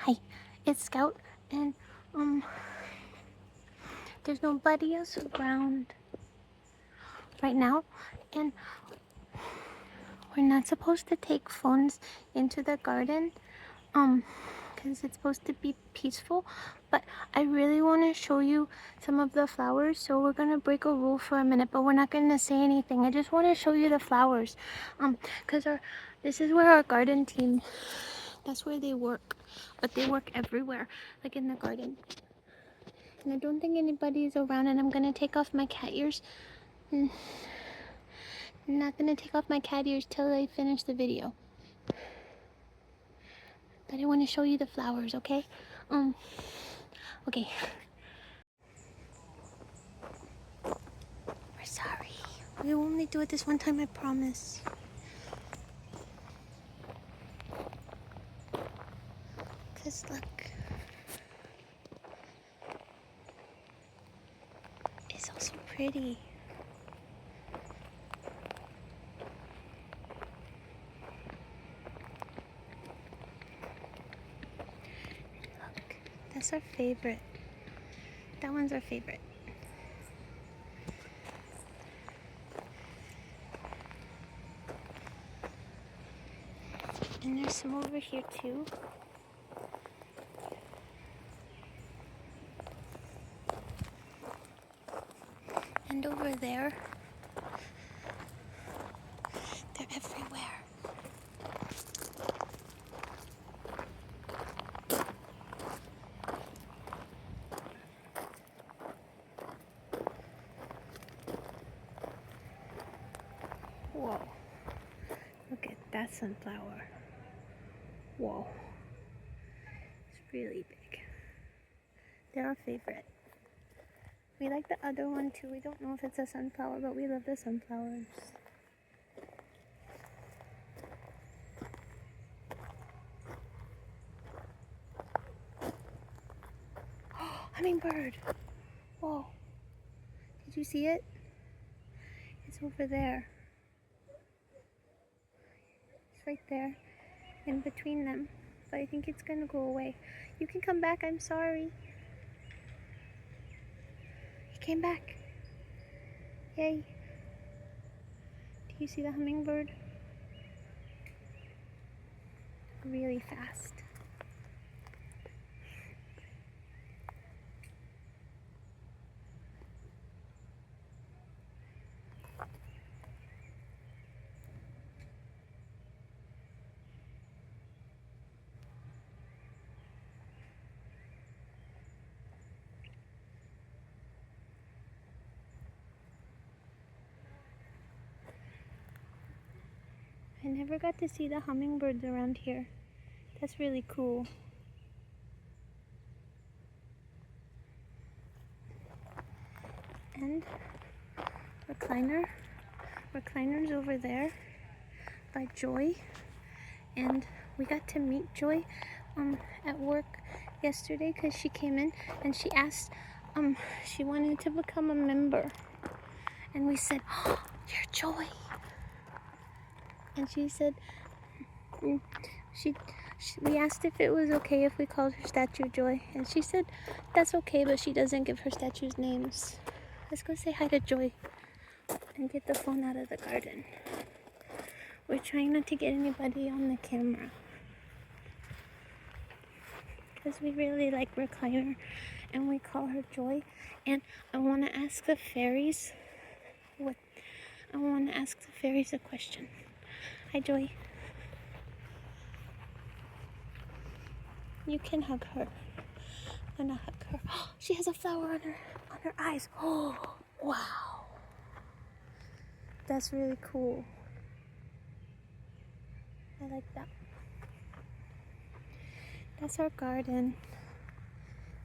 Hi, it's Scout, and there's nobody else around right now, and we're not supposed to take phones into the garden, because it's supposed to be peaceful, but I really want to show you some of the flowers, so we're gonna break a rule for a minute, but we're not gonna say anything. I just want to show you the flowers, because this is where our garden team, that's where they work, but they work everywhere, like in the garden. And I don't think anybody's around, and I'm gonna take off my cat ears. I'm not gonna take off my cat ears till I finish the video. But I want to show you the flowers, okay? Okay. We're sorry. We will only do it this one time, I promise. Cause look. It's all so pretty. Look, that's our favorite. That one's our favorite. And there's some over here too. And over there. They're everywhere. Whoa. Look at that sunflower. Whoa. It's really big. They're our favorite. We like the other one too. We don't know if it's a sunflower, but we love the sunflowers. Oh, hummingbird! Whoa. Did you see it? It's over there. It's right there, in between them. But I think it's gonna go away. You can come back, I'm sorry. He came back. Yay. Do you see the hummingbird? Really fast. I never got to see the hummingbirds around here. That's really cool. And recliner's over there by Joy. And we got to meet Joy at work yesterday because she came in and she asked, she wanted to become a member. And we said, oh, you're Joy. And she said, we asked if it was okay if we called her statue Joy. And she said, that's okay, but she doesn't give her statues names. Let's go say hi to Joy and get the phone out of the garden. We're trying not to get anybody on the camera. Because we really like Recliner and we call her Joy. And I want to ask the fairies a question. Hi, Joy. You can hug her. I'm gonna hug her. Oh, she has a flower on her eyes. Oh, wow. That's really cool. I like that. That's our garden.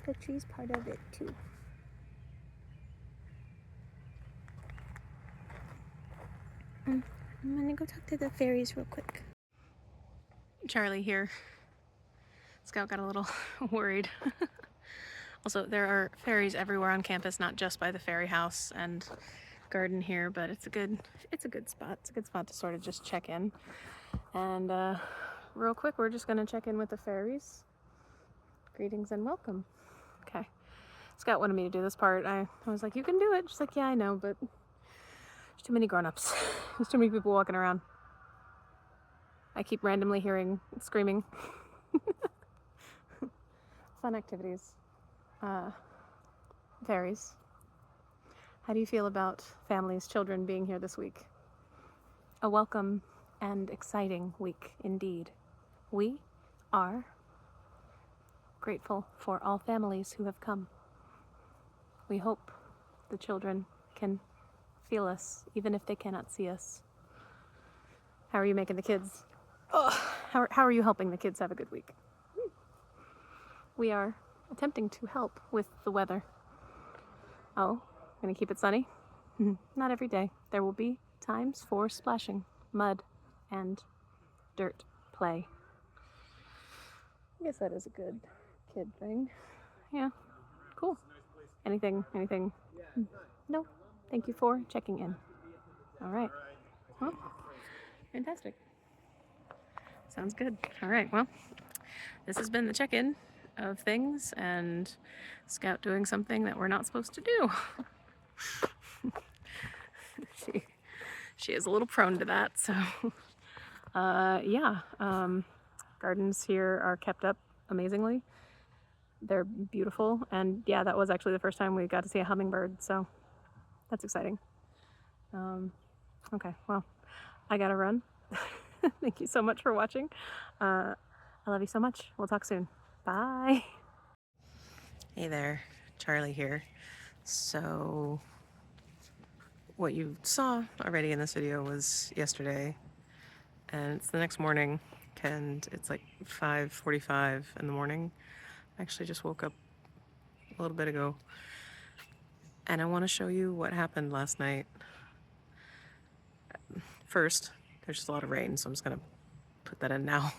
The tree's part of it too. I'm gonna go talk to the fairies real quick. Charlie here. Scout got a little worried. Also, there are fairies everywhere on campus, not just by the fairy house and garden here, but it's a good spot. It's a good spot to sort of just check in. And real quick, we're just gonna check in with the fairies Greetings and welcome. Okay. Scott wanted me to do this part. I was like, you can do it. She's like, yeah, I know, but there's too many grown-ups. There's too many people walking around. I keep randomly hearing screaming. Fun activities. Fairies. How do you feel about families, children being here this week? A welcome and exciting week indeed. We are grateful for all families who have come. We hope the children can feel us, even if they cannot see us. How are you making the kids? How are you helping the kids have a good week? We are attempting to help with the weather. Oh, gonna keep it sunny? Not every day. There will be times for splashing, mud, and dirt play. I guess that is a good kid thing. Yeah, cool. Anything? No, thank you for checking in. All right. Well, fantastic. Sounds good. All right, well, this has been the check-in of things and Scout doing something that we're not supposed to do. She is a little prone to that, so yeah. Gardens here are kept up amazingly. They're beautiful, and yeah, that was actually the first time we got to see a hummingbird, so that's exciting. Okay, well, I gotta run. Thank you so much for watching. I love you so much. We'll talk soon. Bye. Hey there, Charlie here. So what you saw already in this video was yesterday, and it's the next morning, and it's like 5:45 in the morning. I actually just woke up a little bit ago, and I want to show you what happened last night. First, there's just a lot of rain, so I'm just gonna put that in now.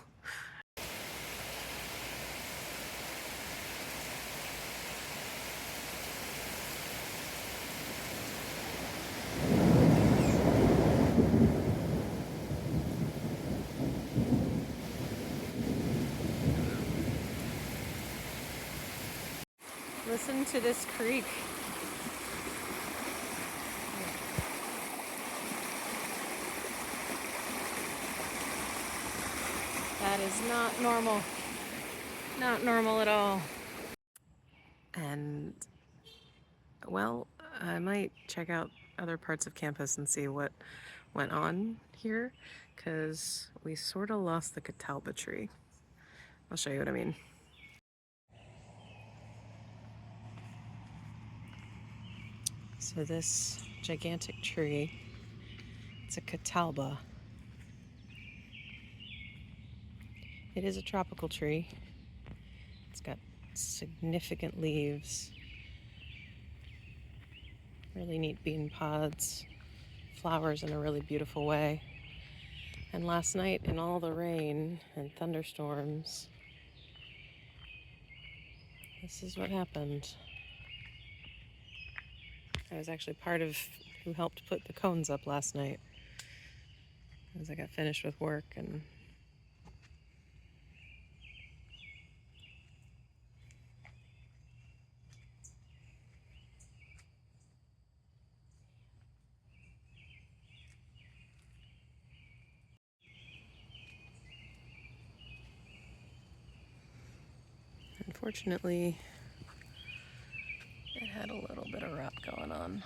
Listen to this creek. That is not normal. Not normal at all. And, well, I might check out other parts of campus and see what went on here, because we sort of lost the Catalpa tree. I'll show you what I mean. So this gigantic tree, it's a Catalpa. It is a tropical tree. It's got significant leaves, really neat bean pods, flowers in a really beautiful way. And last night, in all the rain and thunderstorms, this is what happened. I was actually part of who helped put the cones up last night as I got finished with work, and unfortunately it had a little bit of rot going on.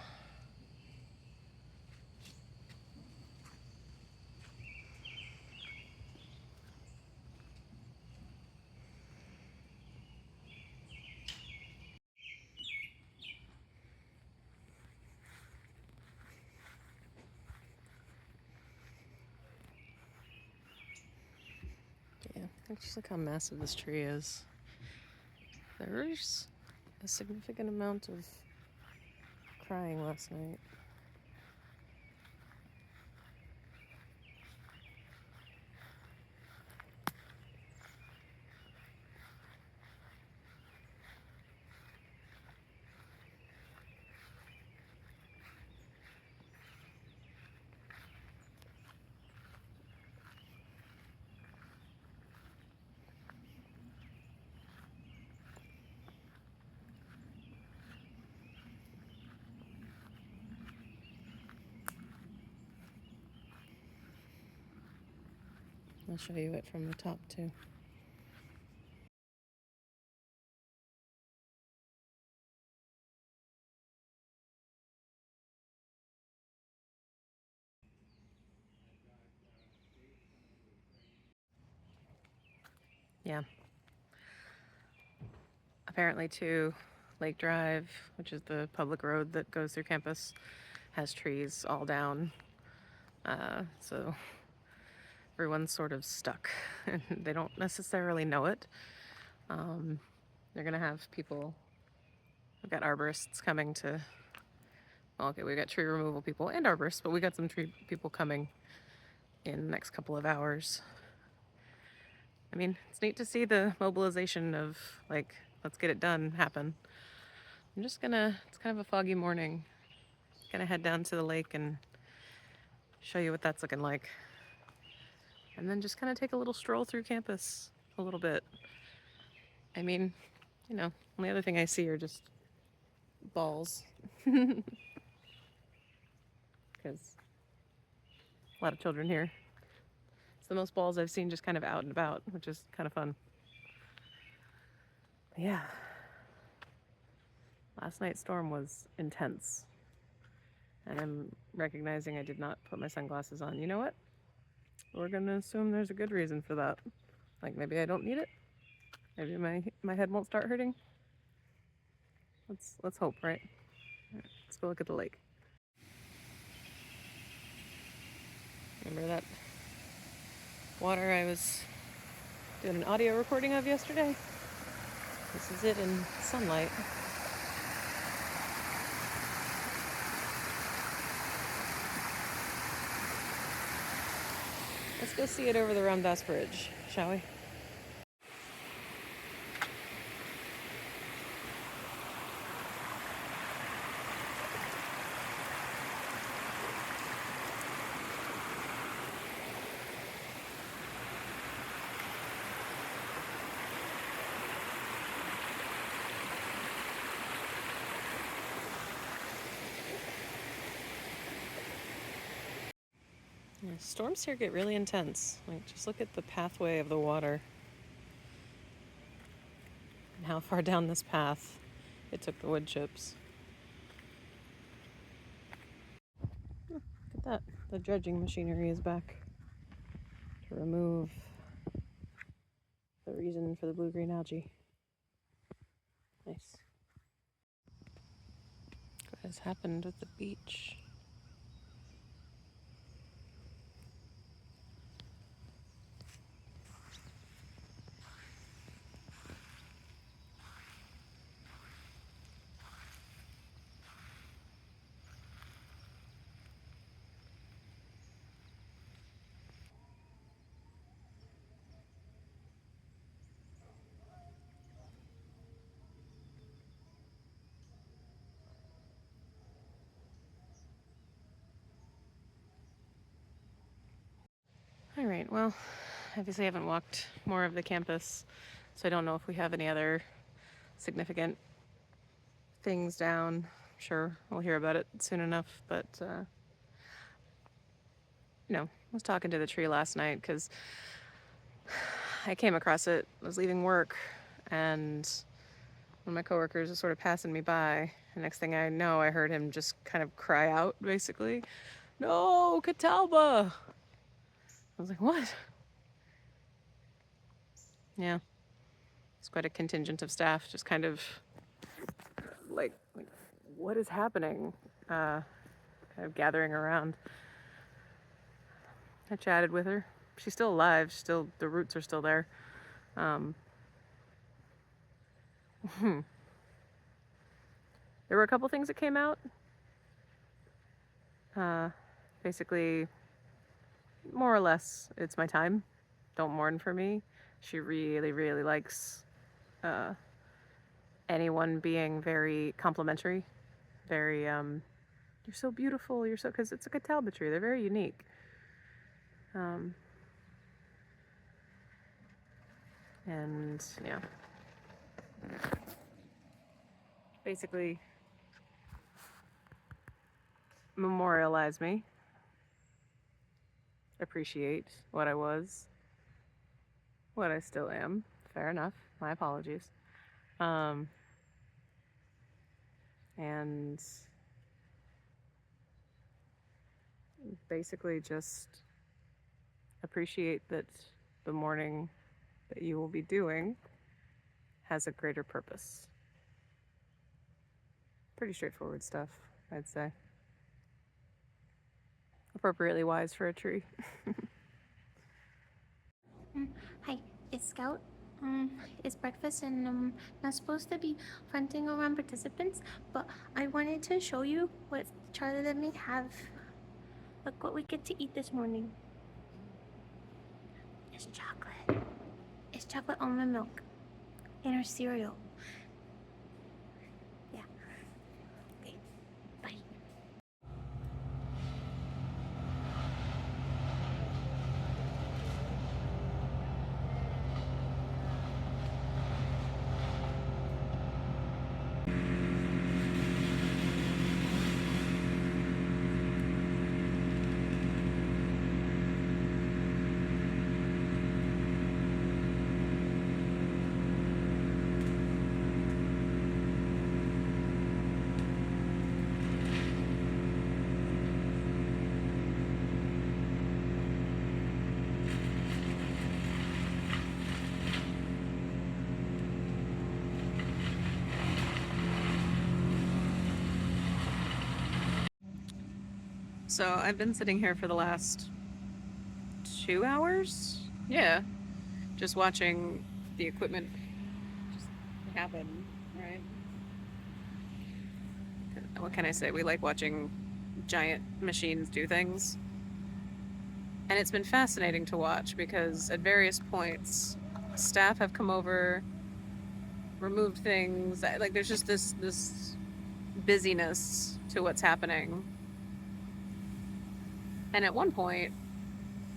Yeah, just look how massive this tree is. There's a significant amount of crying last night. I'll show you it from the top too. Yeah. Apparently too, Lake Drive, which is the public road that goes through campus, has trees all down. So everyone's sort of stuck. They don't necessarily know it. They're gonna have people, we've got arborists coming to, well, okay, we got tree removal people and arborists, but we got some tree people coming in the next couple of hours. I mean, it's neat to see the mobilization of, like, let's get it done happen. I'm just gonna, it's kind of a foggy morning, gonna head down to the lake and show you what that's looking like. And then just kind of take a little stroll through campus a little bit. I mean, you know, the other thing I see are just balls. Because a lot of children here. It's the most balls I've seen just kind of out and about, which is kind of fun. But yeah. Last night's storm was intense. And I'm recognizing I did not put my sunglasses on. You know what? We're gonna assume there's a good reason for that. Like maybe I don't need it. Maybe my head won't start hurting. Let's hope, right? Let's go look at the lake. Remember that water I was doing an audio recording of yesterday? This is it in sunlight. Let's go see it over the Ramdas Bridge, shall we? Yeah, storms here get really intense. Like, just look at the pathway of the water and how far down this path it took the wood chips. Oh, look at that. The dredging machinery is back to remove the reason for the blue-green algae. Nice. What has happened with the beach? All right, well, obviously I haven't walked more of the campus, so I don't know if we have any other significant things down. I'm sure we'll hear about it soon enough, but, you know, I was talking to the tree last night because I came across it. I was leaving work, and one of my coworkers was sort of passing me by. The next thing I know, I heard him just kind of cry out, basically, "No, Catalpa!" I was like, what? Yeah. It's quite a contingent of staff just kind of like what is happening? Kind of gathering around. I chatted with her. She's still alive. Still, the roots are still there. There were a couple things that came out. Basically, more or less, it's my time. Don't mourn for me. She really, really likes anyone being very complimentary. Very, you're so beautiful. You're so, because it's a Catalpa tree. They're very unique. And yeah. Basically, memorialize me. Appreciate what I was. what I still am. Fair enough. My apologies. Um, and basically just appreciate that the mourning that you will be doing has a greater purpose. Pretty straightforward stuff, I'd say. Appropriately wise for a tree. Hi, it's Scout. It's breakfast and I'm not supposed to be fronting around participants, but I wanted to show you what Charlie let me have. Look what we get to eat this morning. It's chocolate. It's chocolate almond milk in our cereal. Yeah. Okay. Bye. So I've been sitting here for the last 2 hours. Yeah, just watching the equipment just happen, right? What can I say? We like watching giant machines do things. And it's been fascinating to watch because at various points, staff have come over, removed things. Like there's just this busyness to what's happening. And at one point,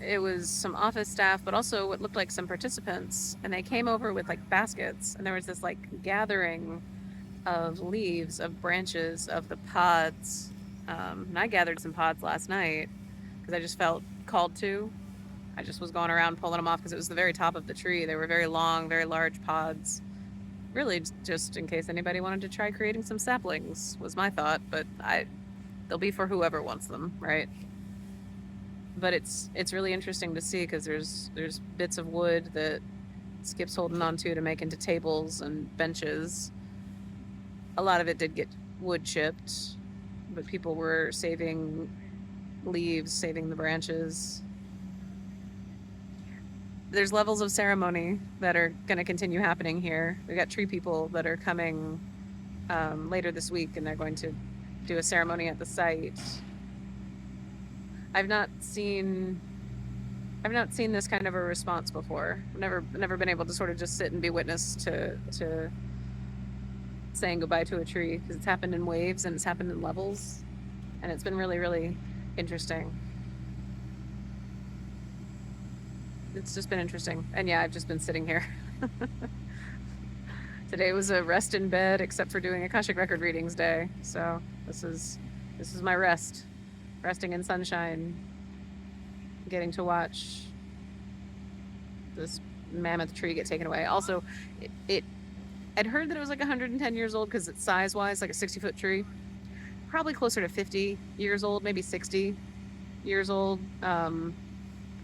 it was some office staff, but also what looked like some participants, and they came over with like baskets, and there was this like gathering of leaves, of branches, of the pods. And I gathered some pods last night because I just felt called to. I just was going around pulling them off because it was the very top of the tree. They were very long, very large pods. Really, just in case anybody wanted to try creating some saplings was my thought, but they'll be for whoever wants them, right? But it's really interesting to see because there's bits of wood that Skip's holding on to make into tables and benches. A lot of it did get wood chipped, but people were saving leaves, saving the branches. There's levels of ceremony that are going to continue happening here. We got tree people that are coming later this week, and they're going to do a ceremony at the site. I've not seen this kind of a response before. I've never been able to sort of just sit and be witness to saying goodbye to a tree because it's happened in waves and it's happened in levels, and it's been really, really interesting. It's just been interesting. And yeah, I've just been sitting here. Today was a rest in bed, except for doing Akashic Record readings day. So this is my rest. Resting in sunshine. Getting to watch this mammoth tree get taken away. Also, I'd heard that it was like 110 years old because it's size-wise like a 60-foot tree. Probably closer to 50 years old, maybe 60 years old.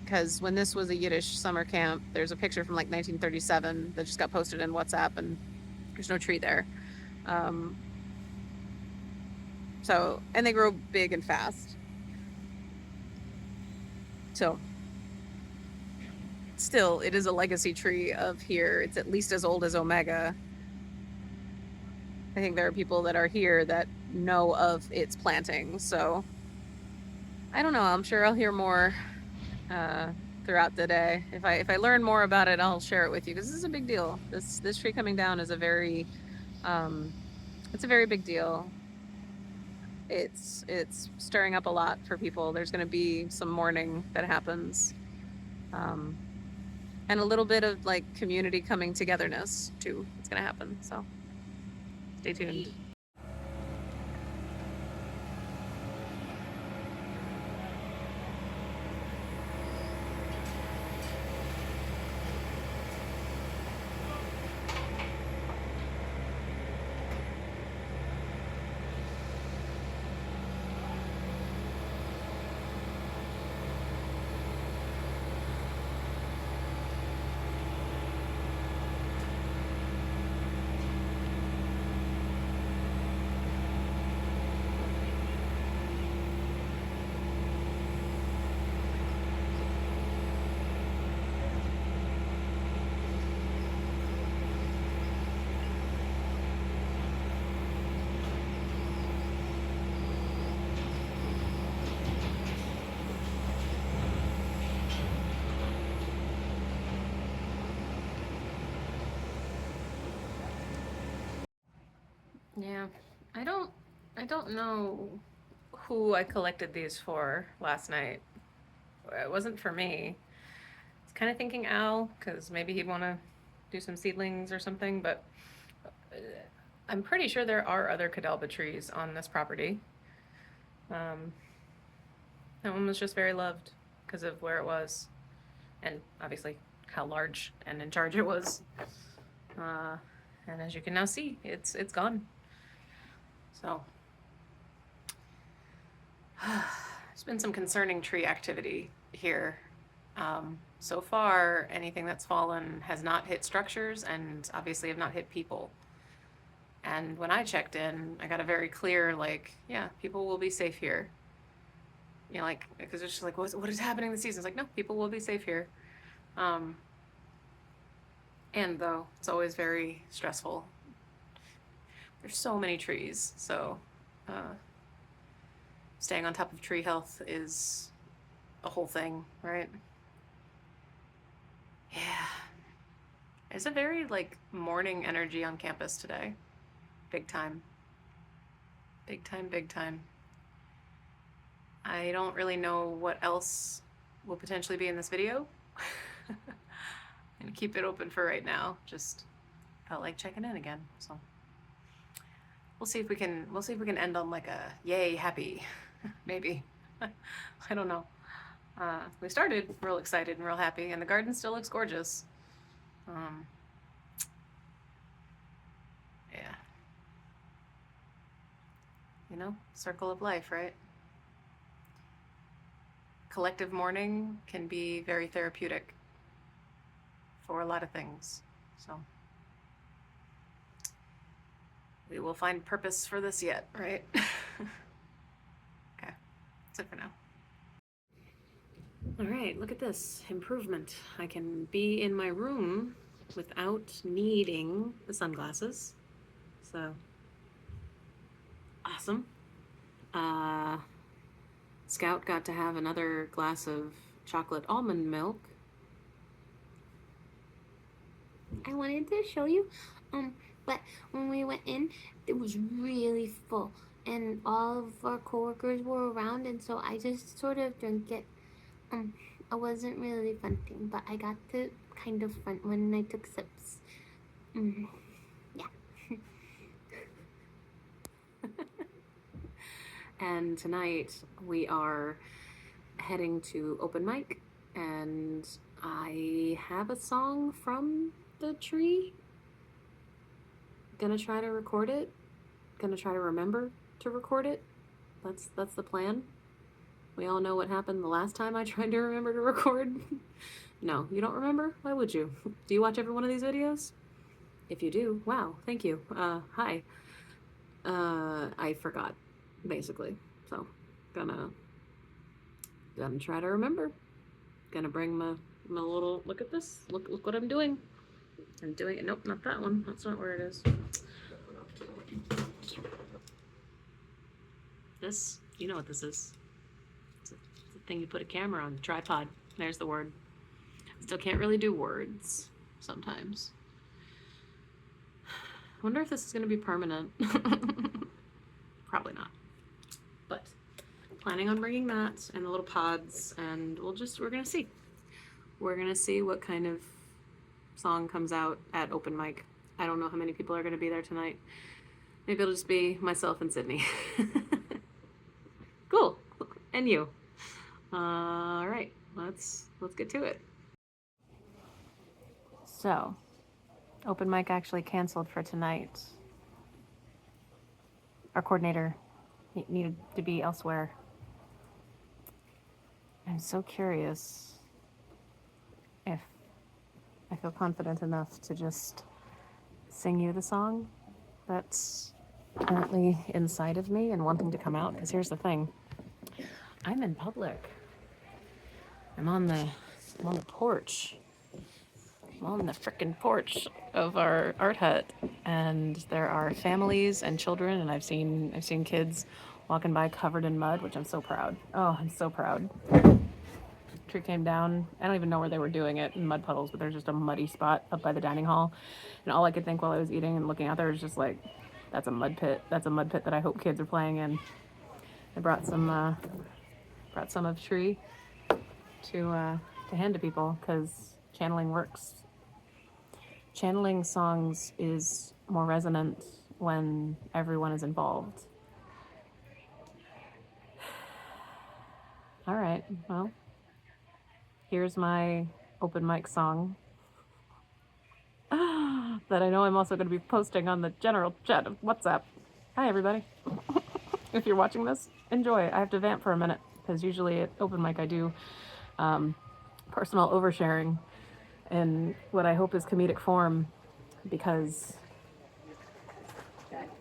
Because when this was a Yiddish summer camp, there's a picture from like 1937 that just got posted in WhatsApp, and there's no tree there. And they grow big and fast. So still, it is a legacy tree of here. It's at least as old as Omega. I think there are people that are here that know of its planting. So I don't know. I'm sure I'll hear more throughout the day. If I learn more about it, I'll share it with you because this is a big deal. This tree coming down is a very big deal. It's stirring up a lot for people. There's going to be some mourning that happens, and a little bit of like community coming togetherness too. It's going to happen. So stay tuned. Yeah, I don't know who I collected these for last night. It wasn't for me. I was kind of thinking Al, because maybe he'd want to do some seedlings or something, but uh, I'm pretty sure there are other Catalpa trees on this property. Um, that one was just very loved because of where it was, and obviously how large and in charge it was. Uh, and as you can now see, it's gone. So there's been some concerning tree activity here. So far, anything that's fallen has not hit structures and obviously have not hit people. And when I checked in, I got a very clear, like, yeah, people will be safe here. You know, like, because it's just like, what is happening this season? It's like, no, people will be safe here. Um, and though, it's always very stressful. There's so many trees, so staying on top of tree health is a whole thing, right? Yeah. There's a very, like, morning energy on campus today. Big time. Big time, big time. I don't really know what else will potentially be in this video. And keep it open for right now. Just felt like checking in again. So we'll see if we can end on like a yay happy. Maybe. I don't know. We started real excited and real happy, and the garden still looks gorgeous. Yeah. You know, circle of life, right? Collective mourning can be very therapeutic for a lot of things. So we will find purpose for this yet, right? Okay, that's it for now. All right, look at this improvement. I can be in my room without needing the sunglasses. So awesome. Scout got to have another glass of chocolate almond milk. I wanted to show you, but when we went in, it was really full, and all of our coworkers were around, and so I just sort of drank it. I wasn't really fronting, but I got to kind of front when I took sips. Yeah. And tonight we are heading to open mic, and I have a song from the tree. Gonna try to record it. Gonna try to remember to record it. That's the plan. We all know what happened the last time I tried to remember to record. No, you don't remember? Why would you? Do you watch every one of these videos? If you do, wow, thank you. Hi. I forgot, basically. So, gonna try to remember. Gonna bring my little, look at this. Look what I'm doing. I'm doing it. Nope, not that one. That's not where it is. This, you know what this is. It's a thing you put a camera on, tripod. There's the word. Still can't really do words sometimes. I wonder if this is going to be permanent. Probably not. But planning on bringing that and the little pods, and we're going to see. We're going to see what kind of song comes out at open mic. I don't know how many people are going to be there tonight. Maybe it'll just be myself and Sydney. Cool. And you. All right, let's get to it. So, open mic actually canceled for tonight. Our coordinator needed to be elsewhere. I'm so curious if I feel confident enough to just sing you the song that's currently inside of me and wanting to come out. Because here's the thing. I'm in public. I'm on the porch. I'm on the frickin' porch of our art hut, and there are families and children, and I've seen kids walking by covered in mud, which I'm so proud. Oh, I'm so proud. Tree came down. I don't even know where they were doing it in mud puddles, but there's just a muddy spot up by the dining hall, and all I could think while I was eating and looking out there was just like, That's a mud pit. That's a mud pit that I hope kids are playing in. I brought some of Tree to hand to people because channeling works. Channeling songs is more resonant when everyone is involved. All right, well, here's my open mic song that I know I'm also going to be posting on the general chat of WhatsApp. Hi, everybody. If you're watching this, enjoy. I have to vamp for a minute because usually at open mic I do personal oversharing in what I hope is comedic form because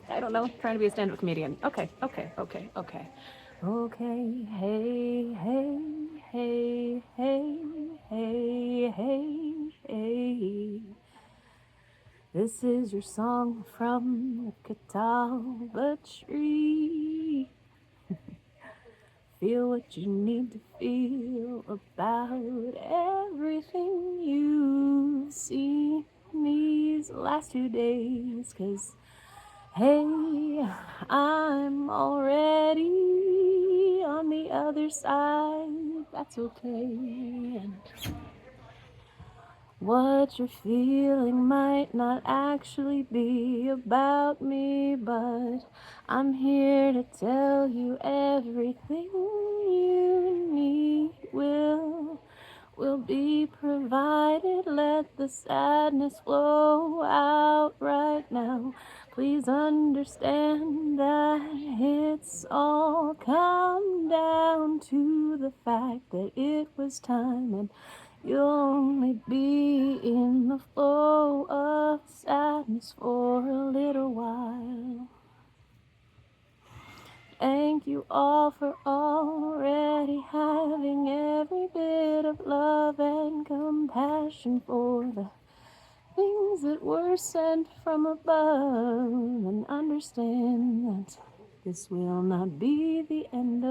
I don't know, trying to be a stand-up comedian. Okay. Okay, hey, hey, hey, hey, hey, hey, hey. This is your song from the Catalpa tree. Feel what you need to feel about everything you've seen these last 2 days. 'Cause hey, I'm already on the other side. That's okay. And what you're feeling might not actually be about me, but I'm here to tell you everything you need will be provided. Let the sadness flow out right now. Please understand that it's all come down to the fact that it was time, and you'll only be in the flow of sadness for a little while. Thank you all for already having every bit of love and compassion for the things that were sent from above, and understand that this will not be the end of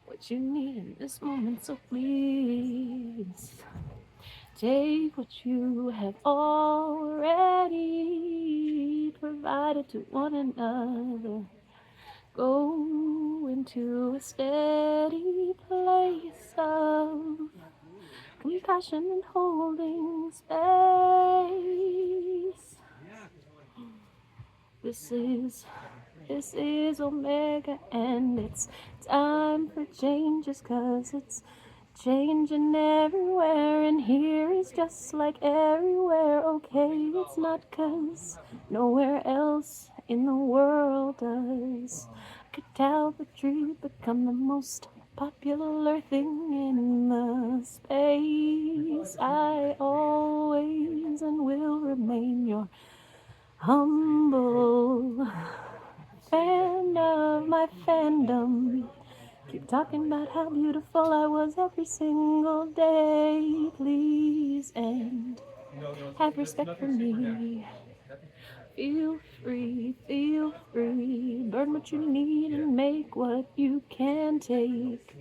what you need in this moment. So please take what you have already provided to one another. Go into a steady place of compassion and holding space. This is Omega, and it's time for changes, 'cause it's changing everywhere, and here is just like everywhere. Okay, it's not 'cause nowhere else in the world does Catalpa tree become the most popular thing in the space. I always and will remain your humble fan of my fandom. Keep talking about how beautiful I was every single day, please, and have respect for me. Feel free, burn what you need and make what you can take.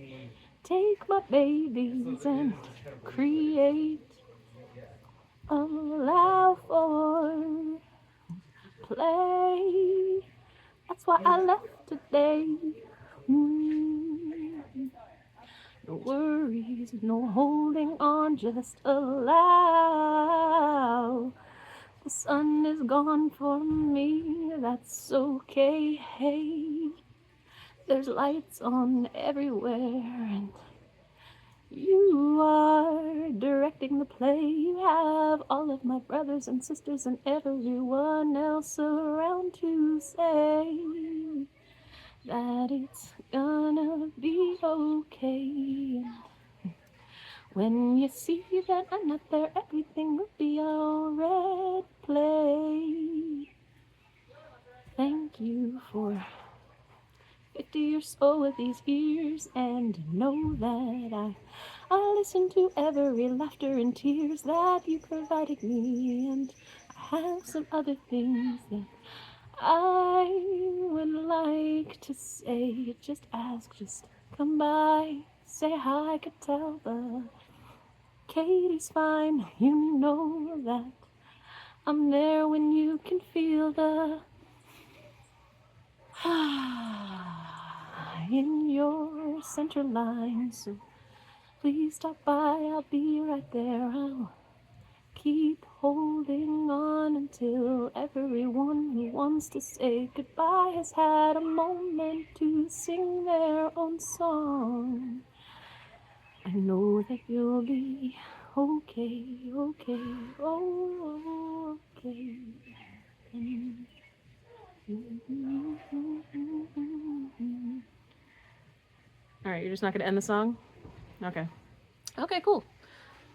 Take my babies and create, allow for play. That's why I left today. No worries, no holding on, just allow. The sun is gone for me, that's okay. Hey, there's lights on everywhere, and you are directing the play. You have all of my brothers and sisters and everyone else around to say that it's gonna be okay. When you see that I'm not there, everything will be all red play. Thank you for 50 or so of these years, and know that I listen to every laughter and tears that you provided me, and I have some other things that I would like to say. Just ask, just come by, say hi, Catalpa. Katie's fine, you know that. I'm there when you can feel the in your center line. So please stop by, I'll be right there. I'll keep holding on until everyone who wants to say goodbye has had a moment to sing their own song. I know that you'll be okay, okay, oh, okay. All right, you're just not gonna end the song? Okay. Okay, cool.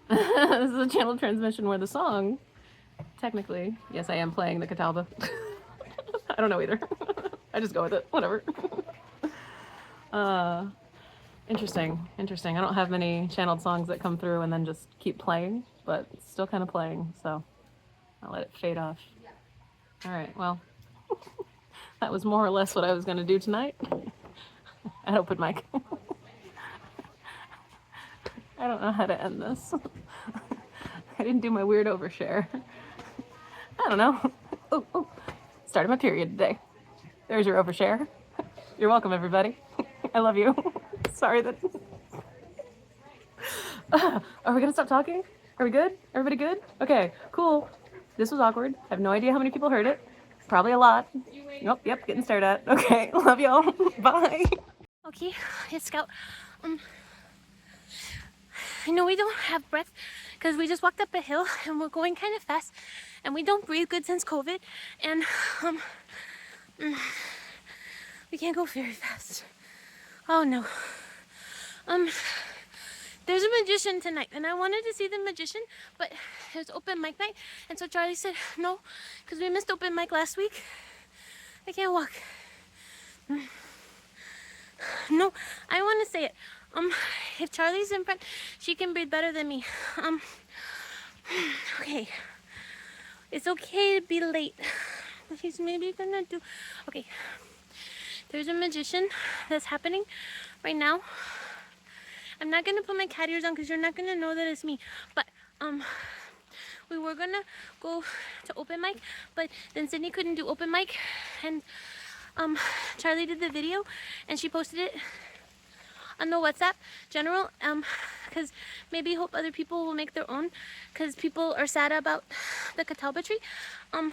This is a channel transmission where the song, technically, yes, I am playing the Catalpa. I don't know either. I just go with it, whatever. Interesting. I don't have many channeled songs that come through and then just keep playing, but it's still kind of playing, so I'll let it fade off. All right, well, that was more or less what I was gonna do tonight at open mic. I don't know how to end this. I didn't do my weird overshare. I don't know. Oh, started my period today. There's your overshare. You're welcome, everybody. I love you. Sorry that... Are we gonna stop talking? Are we good? Everybody good? Okay, cool. This was awkward. I have no idea how many people heard it. Probably a lot. Nope, yep, getting stared at. Okay, love y'all. Bye. Okay, it's Scout. I know we don't have breath because we just walked up a hill and we're going kind of fast and we don't breathe good since COVID and we can't go very fast. Oh no. There's a magician tonight and I wanted to see the magician, but it was open mic night and so Charlie said no because we missed open mic last week. I can't walk. No, I want to say it. If Charlie's in front, she can breathe better than me. Okay. It's okay to be late. He's maybe gonna do... Okay. There's a magician that's happening right now. I'm not gonna put my cat ears on because you're not gonna know that it's me. But, we were gonna go to open mic, but then Sydney couldn't do open mic. And, Charlie did the video and she posted it on the WhatsApp general, because maybe hope other people will make their own, because people are sad about the Catalpa tree. But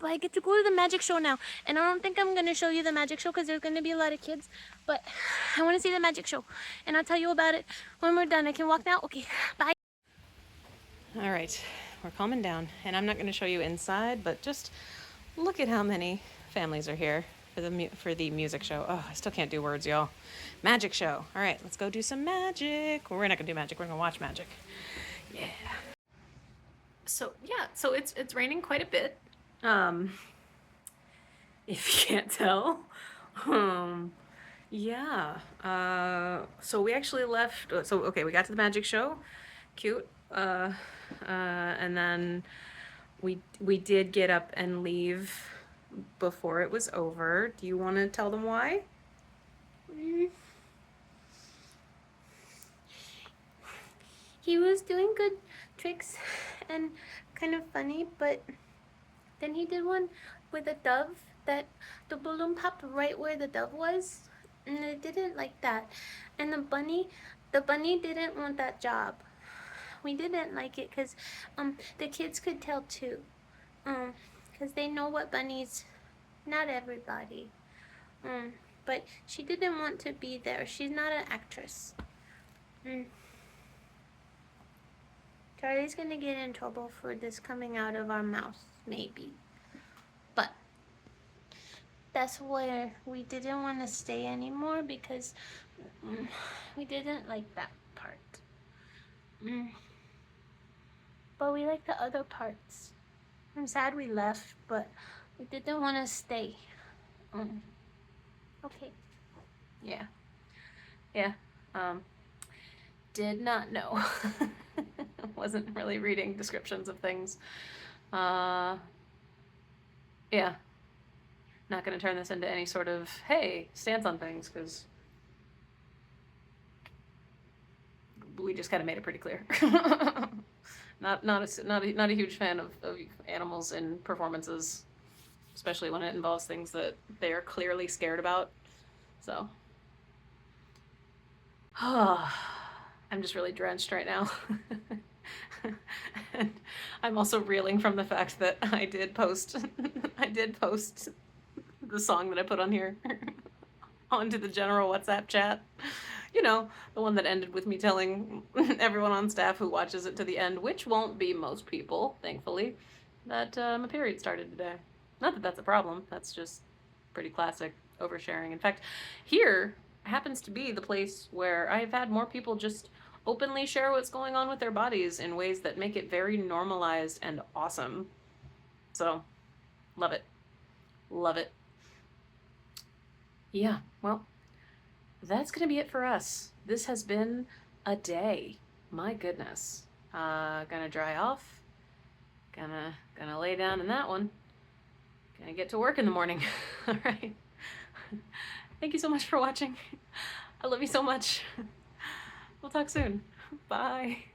I get to go to the magic show now, and I don't think I'm gonna show you the magic show because there's gonna be a lot of kids, but I want to see the magic show, and I'll tell you about it when we're done. I can walk now. Okay, bye. All right, we're calming down, and I'm not going to show you inside, but just look at how many families are here for the music show. Oh, I still can't do words, y'all. Magic show. All right, let's go do some magic. Well, we're not going to do magic. We're going to watch magic. Yeah. So it's raining quite a bit. If you can't tell. Yeah. So we actually left. So okay, we got to the magic show. Cute. And then we did get up and leave before it was over. Do you want to tell them why? He was doing good tricks and kind of funny, but then he did one with a dove that the balloon popped right where the dove was, and it didn't like that. And the bunny didn't want that job. We didn't like it because the kids could tell too, because they know what bunnies, not everybody, but she didn't want to be there. She's not an actress. Charlie's gonna get in trouble for this coming out of our mouth, maybe, but that's where we didn't want to stay anymore because we didn't like that part. But we like the other parts. I'm sad we left, but we didn't want to stay. Okay. Yeah. Did not know. Wasn't really reading descriptions of things. Yeah. Not gonna turn this into any sort of, hey, stance on things, because we just kind of made it pretty clear. Not a huge fan of animals in performances, especially when it involves things that they are clearly scared about. So, I'm just really drenched right now. And I'm also reeling from the fact that I did post the song that I put on here onto the general WhatsApp chat. You know, the one that ended with me telling everyone on staff who watches it to the end, which won't be most people, thankfully, that my period started today. Not that that's a problem. That's just pretty classic oversharing. In fact, here happens to be the place where I've had more people just openly share what's going on with their bodies in ways that make it very normalized and awesome. So, love it. Love it. Yeah, well, that's gonna be it for us. This has been a day. My goodness. Gonna dry off. Gonna lay down in that one. Gonna get to work in the morning. All right. Thank you so much for watching. I love you so much. We'll talk soon. Bye.